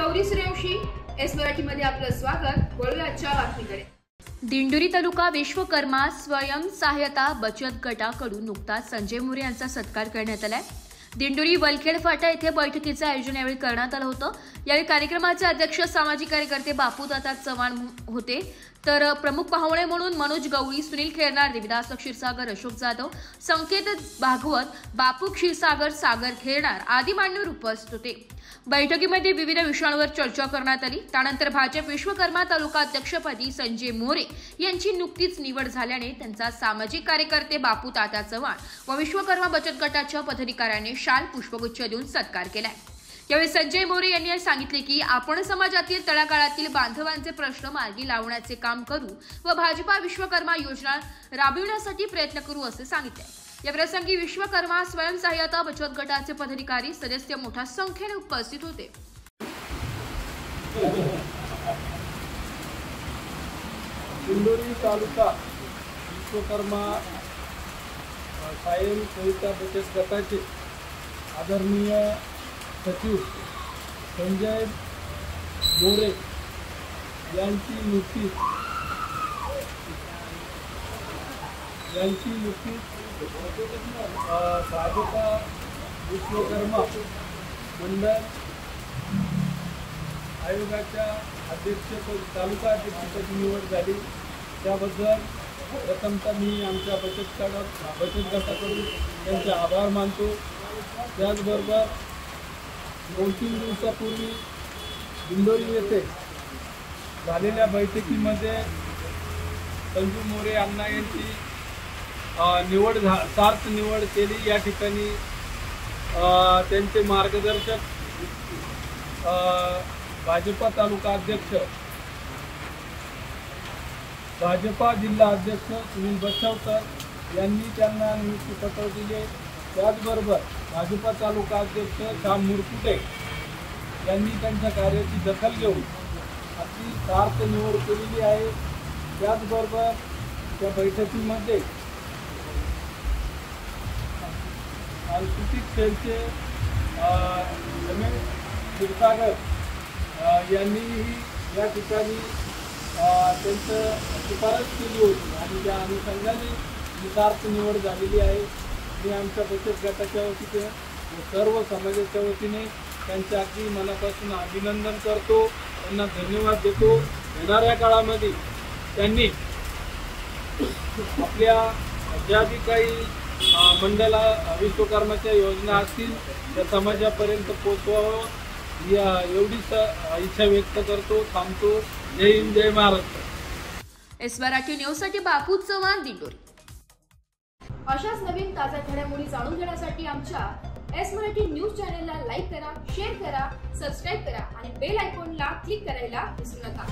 Gauri Suryavanshi S Marathi मध्ये आपलं स्वागत। वळूया आजच्या बातमीकडे। दिंडोरी तालुका विश्वकर्मा स्वयंसहायता बचत गटाकडून नुकताच संजय मोरे यांचा सत्कार करण्यात आलाय। दिंडोरी वलखेड फाटा येथे बैठकीचे आयोजन यावेळी करण्यात आलं होतं। यावेळी कार्यक्रमाचे अध्यक्ष सामाजिक कार्यकर्ते बापूदादा चव्हाण होते, तर प्रमुख पाहुणे म्हणून मनोज गवळी, सुनील खेरनार, देविदास क्षीरसागर, अशोक जाधव, संकेत भागवत, बापू क्षीरसागर, सागर खेरनार आदी मान्यवर उपस्थित होते। बैठकीमध्ये विविध विषयांवर चर्चा करण्यात आली। त्यानंतर भाजप विश्वकर्मा तालुका अध्यक्षपदी संजय मोरे यांची नुकतीच निवड झाल्याने त्यांचा सामाजिक कार्यकर्ते बापू तात्या चव्हाण व विश्वकर्मा बचत गटाच्या पदाधिकाऱ्यांनी शाल पुष्पगुच्छ देऊन सत्कार केलाय। यावेळी संजय मोरे यांनी सांगितले की आपण समाजातील तळागाळातील बांधवांचे प्रश्न मार्गी लावण्याचे काम करू व भाजपा विश्वकर्मा योजना राबविण्यासाठी प्रयत्न करू असे सांगितले। या प्रसंगी विश्वकर्मा स्वयंसहायता बचत गटाचे पदाधिकारी सदस्य मोठ्या संख्येने उपस्थित होते। दिंडोरी तालुका विश्वकर्मा स्वयंसहायता बचत गटाचे आदरणीय सचिव संजय मोरे यांची नुकतीच भाजपा विश्वकर्मा मंडळ आयोगाच्या तालुका अध्यक्षपदी निवड झाली। त्याबद्दल प्रथमतः मी आमच्या बचत गटाकडून त्यांचे आभार मानतो। त्याचबरोबर 2-3 दिवसापूर्वी दिंडोरी येथे झालेल्या बैठकीमध्ये संजू मोरे अण्णा यांची सार्थ निवड केली। या ठिकाणी त्यांचे मार्गदर्शक भाजपा तालुका अध्यक्ष, भाजपा जिल्हा अध्यक्ष सुनील बच्छावकर यांनी त्यांना नियुक्तीपत्र दिले। त्याचबरोबर भाजपा तालुका अध्यक्ष श्याम मुरकुटे यांनी त्यांच्या कार्याची दखल घेऊन अशी सार्थ निवड केलेली आहे। त्याचबरोबर त्या बैठकीमध्ये सांस्कृतिक सेलचे रमेश क्षीरसागर यांनीही या ठिकाणी त्यांचं शिफारस केली होती आणि त्या अनुषंगाने निसार्थ निवड झालेली आहे। मी आमच्या बचत गटाच्या वतीने व सर्व समाजाच्या वतीने त्यांचे अगदी मनापासून अभिनंदन करतो, त्यांना धन्यवाद देतो। येणाऱ्या काळामध्ये त्यांनी आपल्या ज्या बी काही मंडळा विश्वकर्माच्या योजना असतील त्या समाजापर्यंत पोहोचवावं या एवढीच इच्छा व्यक्त करतो। थांबतो। जय हिंद, जय महाराष्ट्र। एस मराठी न्यूज साठी बापू चव्हाण, दिंडोरी। अशाच नवीन ताज्या घडामोडी जाणून घेण्यासाठी आमच्या एस मराठी न्यूज चॅनलला लाईक करा, शेअर करा, सबस्क्राईब करा आणि बेल आयकॉनला क्लिक करायला विसरू नका।